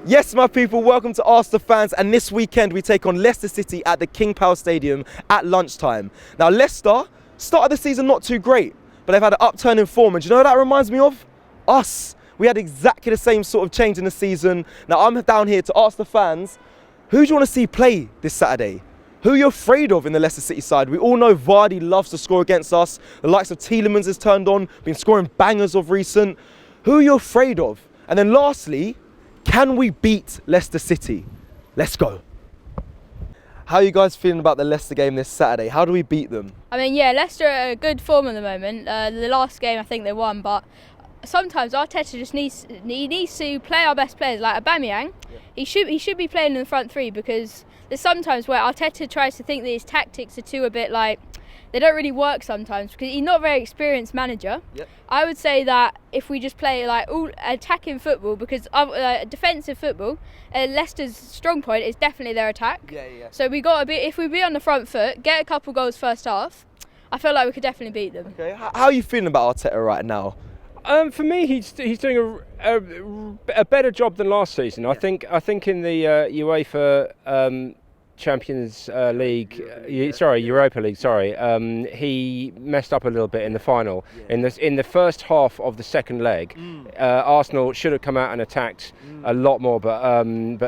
Yes, my people, welcome to Arsenal fans, and this weekend we take on Leicester City at the King Power Stadium at lunchtime. Now, Leicester started the season not too great, but they've had an upturn in form, and do you know what that reminds me of? Us. We had exactly the same sort of change in the season. Now, I'm down here to ask the fans, who do you want to see play this Saturday? Who are you afraid of in the Leicester City side? We all know Vardy loves to score against us. The likes of Tielemans has turned on, been scoring bangers of recent. Who are you afraid of? And then lastly, can we beat Leicester City? Let's go. How are you guys feeling about the Leicester game this Saturday? How do we beat them? I mean, yeah, Leicester are at a good form at the moment. The last game, I think they won, but sometimes Arteta just needs to play our best players, like Aubameyang. Yeah. He should be playing in the front three, because there's sometimes where Arteta tries to think that his tactics are too a bit like, they don't really work sometimes because he's not a very experienced manager. Yep. I would say that if we just play like all attacking football, because defensive football, Leicester's strong point is definitely their attack. Yeah. So we got to be, if we be on the front foot, get a couple goals first half, I feel like we could definitely beat them. Okay, how are you feeling about Arteta right now? For me, he's doing a better job than last season. Yeah. I think in the UEFA Champions League, Europa League. He messed up a little bit in the final. Yeah. In the first half of the second leg, Arsenal should have come out and attacked a lot more, but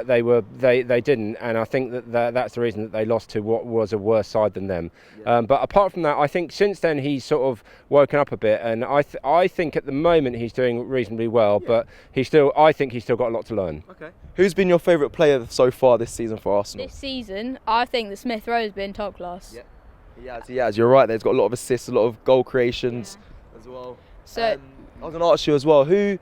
they didn't, and I think that's the reason that they lost to what was a worse side than them. Yeah. But apart from that, I think since then he's sort of woken up a bit, and I think at the moment he's doing reasonably well, but I think he's still got a lot to learn. Okay. Who's been your favourite player so far this season for Arsenal? This season, I think that Smith Rowe's been top class. Yeah, he has. You're right. There's got a lot of assists, a lot of goal creations as well. So I was going to ask you as well, who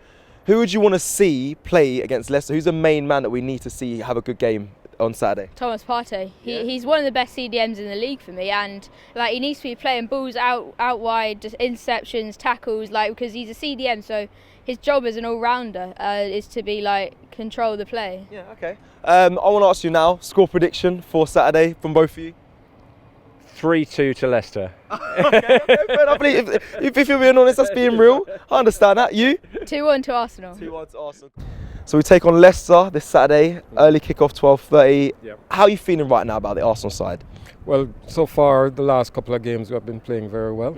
would you want to see play against Leicester? Who's the main man that we need to see have a good game on Saturday? Thomas Partey. He's one of the best CDMs in the league for me, and like he needs to be playing balls out wide, just interceptions, tackles, like, because he's a CDM, so his job as an all-rounder is to be like control the play. Yeah, okay. I want to ask you now, score prediction for Saturday from both of you. 3-2 to Leicester. Okay, fair enough. If you're being honest, that's being real. I understand that. You? 2-1 to Arsenal. 2-1 to Arsenal. So we take on Leicester this Saturday, early kick-off 12:30. Yep. How are you feeling right now about the Arsenal side? Well, so far the last couple of games we have been playing very well,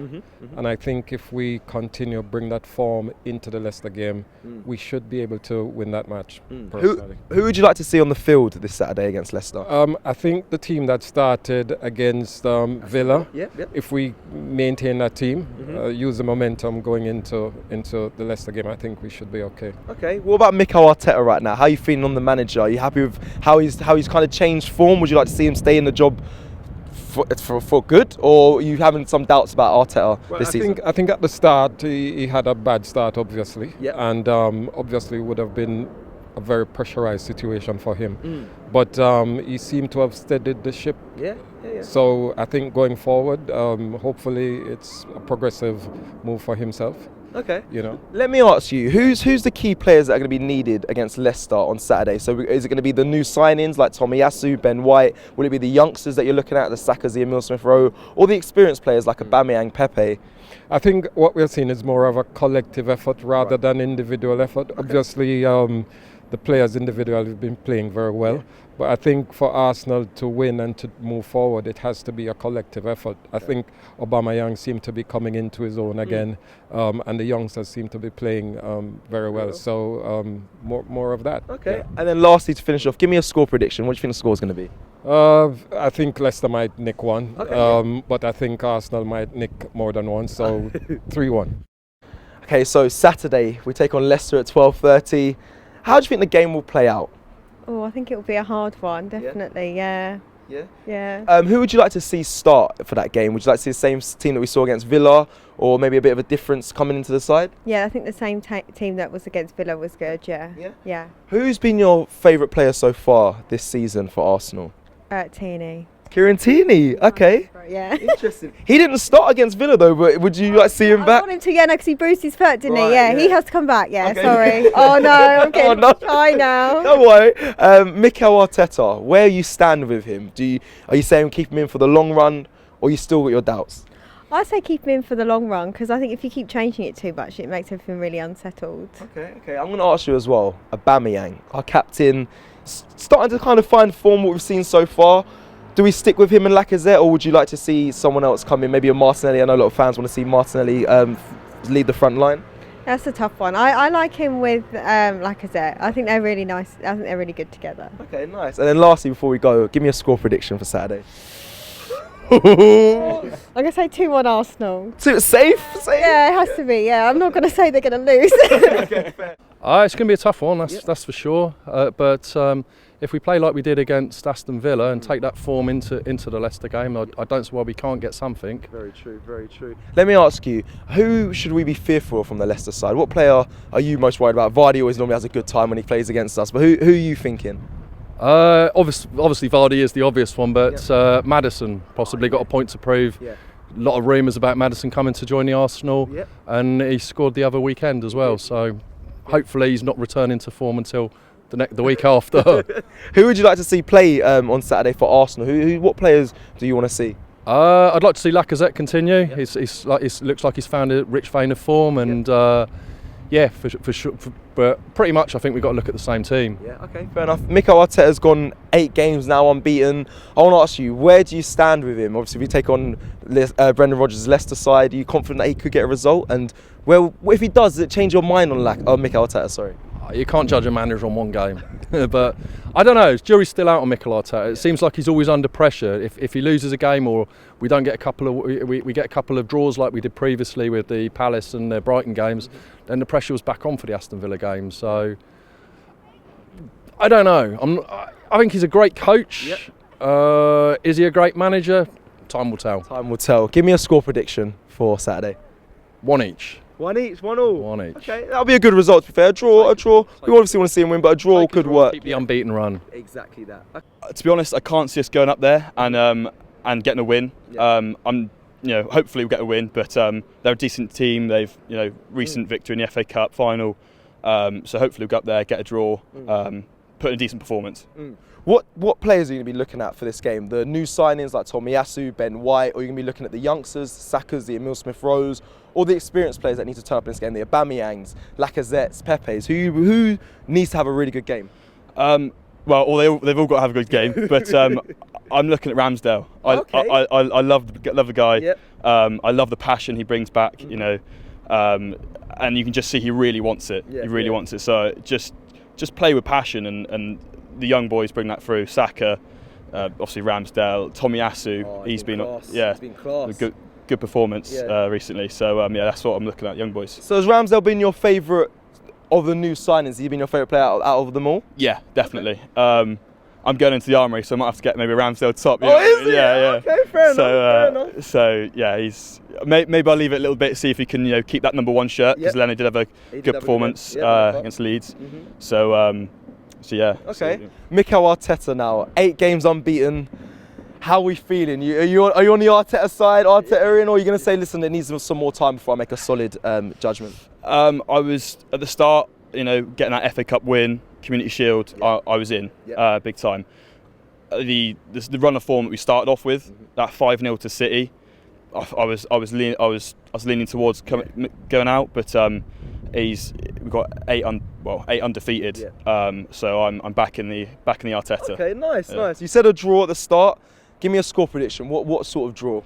and I think if we continue bring that form into the Leicester game, we should be able to win that match. Personally. Who would you like to see on the field this Saturday against Leicester? I think the team that started against Villa, if we maintain that team, use the momentum going into the Leicester game, I think we should be okay. Okay. What about Mikel Arteta right now? How are you feeling on the manager? Are you happy with how he's kind of changed form? Would you like to see him stay in the job for good, or are you having some doubts about Arteta this season? I think at the start he had a bad start, obviously, and obviously would have been a very pressurized situation for him. But he seemed to have steadied the ship. So I think going forward, hopefully it's a progressive move for himself. Okay. You know. Let me ask you, who's the key players that are going to be needed against Leicester on Saturday? So is it going to be the new signings like Tomiyasu, Ben White? Will it be the youngsters that you're looking at, the Sakas, the Emile Smith Rowe, or the experienced players like Aubameyang, Pepe? I think what we're seeing is more of a collective effort rather than individual effort. Okay. Obviously, the players individually have been playing very well. But I think for Arsenal to win and to move forward, it has to be a collective effort. I think Aubameyang seemed to be coming into his own again, and the youngsters seem to be playing very well. So more of that. Okay. And then lastly, to finish off, give me a score prediction. What do you think the score is going to be? I think Leicester might nick one, but I think Arsenal might nick more than one, so 3-1. Okay, so Saturday, we take on Leicester at 12:30. How do you think the game will play out? Oh, I think it will be a hard one, definitely, yeah. Who would you like to see start for that game? Would you like to see the same team that we saw against Villa, or maybe a bit of a difference coming into the side? Yeah, I think the same team that was against Villa was good, yeah. Who's been your favourite player so far this season for Arsenal? Tierney. Kieran Tierney, okay. Yeah. Interesting. He didn't start against Villa though, but would you like to see him back? I want him to, because he bruised his foot, didn't he? Yeah, he has to come back, sorry. Oh no, I'm getting shy now. Don't worry. Mikel Arteta, where you stand with him? Are you saying keep him in for the long run, or you still got your doubts? I say keep him in for the long run, because I think if you keep changing it too much, it makes everything really unsettled. Okay. I'm going to ask you as well. Aubameyang, our captain, starting to kind of find form what we've seen so far. Do we stick with him and Lacazette, or would you like to see someone else come in, maybe a Martinelli? I know a lot of fans want to see Martinelli lead the front line. That's a tough one. I like him with Lacazette. I think they're really nice. I think they're really good together. Okay, nice. And then lastly, before we go, give me a score prediction for Saturday. I'm going to say 2-1 Arsenal. Safe? Yeah, it has to be. Yeah, I'm not going to say they're going to lose. Okay, fair. It's going to be a tough one, that's for sure. But if we play like we did against Aston Villa and take that form into the Leicester game, I don't see why we can't get something. Very true, very true. Let me ask you, who should we be fearful of from the Leicester side? What player are you most worried about? Vardy always normally has a good time when he plays against us, but who are you thinking? Obviously Vardy is the obvious one, but Maddison possibly got a point to prove. Yeah. A lot of rumours about Maddison coming to join the Arsenal, and he scored the other weekend as well. So hopefully he's not returning to form until the week after. Who would you like to see play on Saturday for Arsenal? What players do you want to see? I'd like to see Lacazette continue. He looks like he's found a rich vein of form, and for sure. But pretty much, I think we've got to look at the same team. Yeah, okay, fair enough. Mikel Arteta's gone 8 games now unbeaten. I want to ask you, where do you stand with him? Obviously, if you take on Brendan Rodgers' Leicester side, are you confident that he could get a result? And if he does it change your mind on Mikel Arteta? Sorry. You can't judge a manager on one game, but I don't know. Jury's still out on Mikel Arteta. It seems like he's always under pressure. If he loses a game, or we don't get we get a couple of draws like we did previously with the Palace and the Brighton games, then the pressure was back on for the Aston Villa game. So I don't know. I think he's a great coach. Is he a great manager? Time will tell. Time will tell. Give me a score prediction for Saturday. 1 each. 1 each, 1 all. 1 each. Okay, that'll be a good result. To be fair, a draw. We obviously want to see him win, but a draw could work. Keep the unbeaten run. Exactly that. To be honest, I can't see us going up there and getting a win. Hopefully we'll get a win, but they're a decent team. They've recent victory in the FA Cup final, so hopefully we'll go up there, get a draw, put in a decent performance. What players are you going to be looking at for this game? The new signings like Tomiyasu, Ben White, or are you going to be looking at the youngsters, Sakas, the Emile Smith-Rowes, or the experienced players that need to turn up in this game, the Aubameyangs, Lacazettes, Pepes? Who needs to have a really good game? They've all got to have a good game, but I'm looking at Ramsdale. I love the guy. Yep. I love the passion he brings back. And you can just see he really wants it. He really wants it. So just play with passion, and the young boys bring that through. Saka, obviously Ramsdale, Tomiyasu. He's been class. Good performance recently. So that's what I'm looking at, young boys. So has Ramsdale been your favourite of the new signings? Has he been your favourite player out of them all? Yeah, definitely. I'm going into the armoury, so I might have to get maybe a Ramsdale top. Is he? Yeah. Okay, fair enough. So he's maybe I'll leave it a little bit, see if he can keep that number 1 shirt, because Lenny did have a good performance against Leeds. Okay. So, Mikel Arteta now, 8 games unbeaten. How are we feeling? Are you on the Arteta side, Arteta in, or are you going to say, listen, it needs some more time before I make a solid judgment? I was at the start, getting that FA Cup win, Community Shield. I was in big time. The run of form that we started off with, that 5-0 to City, I was leaning towards going out, but we've got 8 undefeated. So I'm back in the Arteta. Okay, nice. You said a draw at the start. Give me a score prediction. What sort of draw?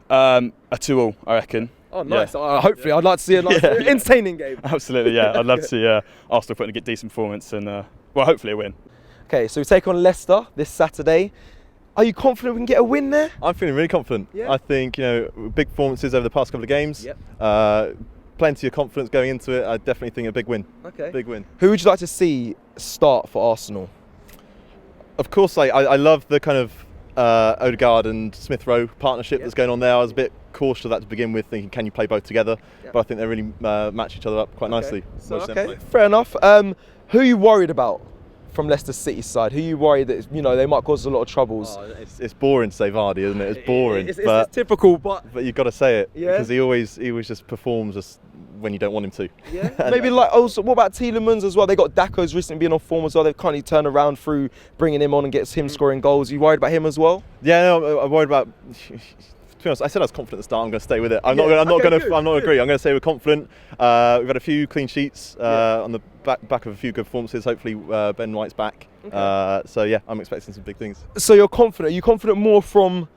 A 2-2, I reckon. Oh, nice. Hopefully, I'd like to see a entertaining game. Absolutely, yeah. I'd love to see Arsenal putting a decent performance and, hopefully a win. Okay, so we take on Leicester this Saturday. Are you confident we can get a win there? I'm feeling really confident. Yeah. I think, big performances over the past couple of games. Plenty of confidence going into it. I definitely think a big win. Okay. Big win. Who would you like to see start for Arsenal? Of course, I love the kind of Odegaard and Smith-Rowe partnership that's going on there. I was a bit cautious of that to begin with, thinking, can you play both together? But I think they really match each other up quite nicely. Fair enough. Who are you worried about from Leicester City's side? Who are you worried that they might cause a lot of troubles? It's boring to say Vardy, isn't it? It's boring. It's typical, but you've got to say it because he always just performs just when you don't want him to. Yeah. Maybe also, what about Tielemans as well? They got Dako's recently been on form as well. They've kind of turned around through bringing him on and gets him scoring goals. Are you worried about him as well? Yeah, no, I'm worried about. to be honest, I said I was confident at the start. I'm going to stay with it. I'm not going to agree. I'm going to say we're confident. We've had a few clean sheets on the back of a few good performances. Hopefully, Ben White's back. So yeah, I'm expecting some big things. So you're confident. Are you confident more from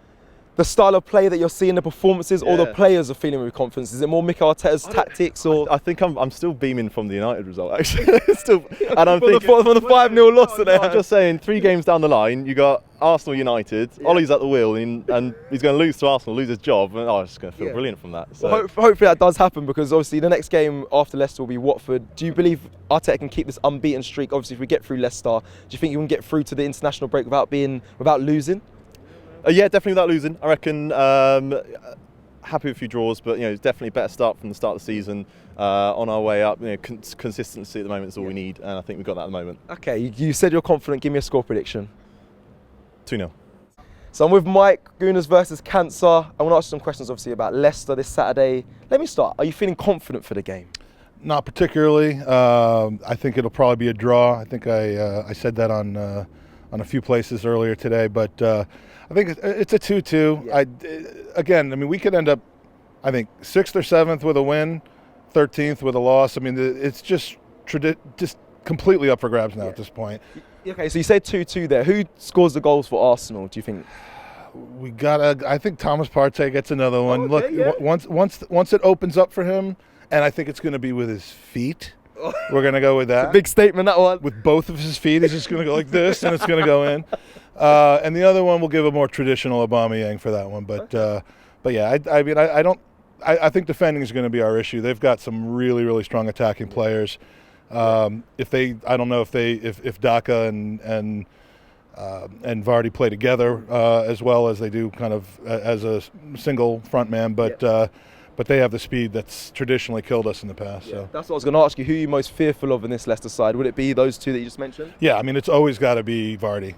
the style of play that you're seeing, the performances, or the players are feeling with confidence? Is it more Mikel Arteta's tactics, or? I think I'm still beaming from the United result, actually. And I'm thinking from the 5-0 loss today. I'm just saying, 3 games down the line, you got Arsenal United. Ollie's at the wheel, and he's going to lose to Arsenal, lose his job, and it's just going to feel brilliant from that. So. Well, hopefully that does happen, because obviously the next game after Leicester will be Watford. Do you believe Arteta can keep this unbeaten streak? Obviously, if we get through Leicester, do you think you can get through to the international break without losing? Yeah, definitely without losing. I reckon happy with a few draws, but it's definitely a better start from the start of the season. On our way up, consistency at the moment is all we need, and I think we've got that at the moment. Okay, you said you're confident. Give me a score prediction. 2-0. So I'm with Mike. Gooners versus Cancer. I want to ask you some questions, obviously, about Leicester this Saturday. Let me start. Are you feeling confident for the game? Not particularly. I think it'll probably be a draw. I think I said that on a few places earlier today, but I think it's a 2-2. Yeah. We could end up, I think, 6th or 7th with a win, 13th with a loss. I mean, it's just completely up for grabs now at this point. Okay, so you said 2-2 there. Who scores the goals for Arsenal, do you think? I think Thomas Partey gets another one. Look, once it opens up for him, and I think it's going to be with his feet. We're going to go with that. It's a big statement, that one. With both of his feet, he's just going to go like this, and it's going to go in. And the other one, we'll give a more traditional Aubameyang for that one. But yeah, I think defending is going to be our issue. They've got some really, really strong attacking players. If Daka and Vardy play together as well as they do kind of as a single front man, but they have the speed that's traditionally killed us in the past. Yeah. So that's what I was going to ask you. Who are you most fearful of in this Leicester side? Would it be those two that you just mentioned? Yeah, I mean, it's always got to be Vardy.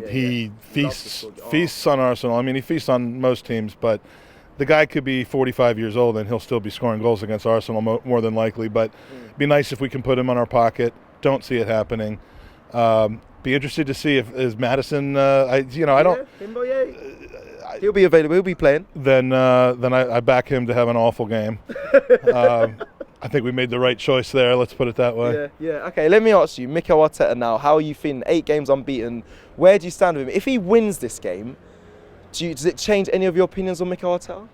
He feasts on Arsenal. I mean, he feasts on most teams, but the guy could be 45 years old and he'll still be scoring goals against Arsenal more than likely. But it'd be nice if we can put him in our pocket. Don't see it happening. Be interested to see if is Maddison. He'll be available. He'll be playing. Then I back him to have an awful game. I think we made the right choice there. Let's put it that way. Yeah. Okay, let me ask you, Mikel Arteta now. How are you feeling? 8 games unbeaten. Where do you stand with him? If he wins this game, does it change any of your opinions on Mikel Arteta?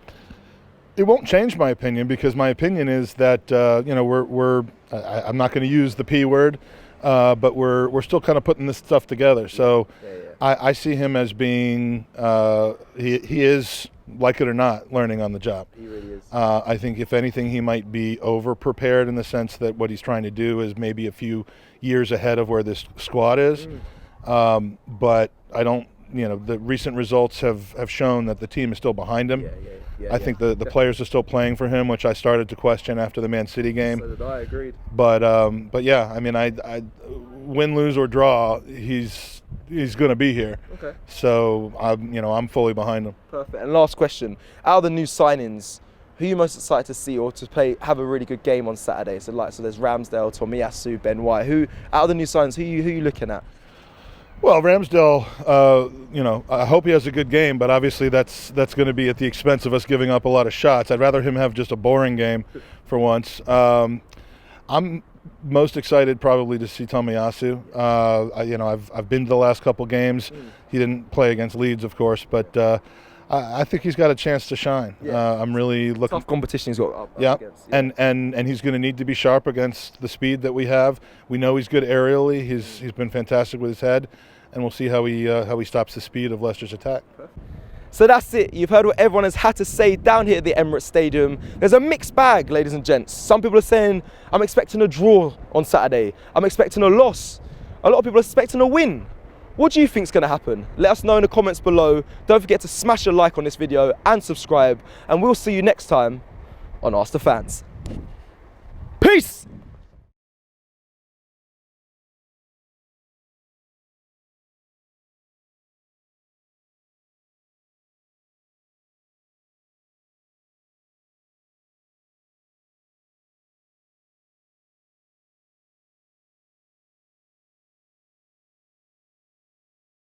It won't change my opinion, because my opinion is that I'm not going to use the P word, but we're still kind of putting this stuff together. So. I see him as being, he is, like it or not, learning on the job. He really is. I think if anything, he might be over-prepared in the sense that what he's trying to do is maybe a few years ahead of where this squad is. But I don't, the recent results have shown that the team is still behind him. I think the players are still playing for him, which I started to question after the Man City game. So did I, agreed. But yeah, I mean, I win, lose, or draw, he's going to be here. Okay. So I'm fully behind him. Perfect. And last question: out of the new signings, who are you most excited to see or to have a really good game on Saturday? So there's Ramsdale, Tomiyasu, Ben White. Who out of the new signings, who are you looking at? Well, Ramsdale, I hope he has a good game, but obviously that's going to be at the expense of us giving up a lot of shots. I'd rather him have just a boring game for once. I'm most excited probably to see Tomiyasu. I've been to the last couple games. He didn't play against Leeds, of course, but I think he's got a chance to shine. I'm really looking. Tough competition he's got up against. And he's going to need to be sharp against the speed that we have. We know he's good aerially. He's been fantastic with his head, and we'll see how he stops the speed of Leicester's attack. So that's it. You've heard what everyone has had to say down here at the Emirates Stadium. There's a mixed bag, ladies and gents. Some people are saying, I'm expecting a draw on Saturday. I'm expecting a loss. A lot of people are expecting a win. What do you think is going to happen? Let us know in the comments below. Don't forget to smash a like on this video and subscribe. And we'll see you next time on Ask the Fans. Peace!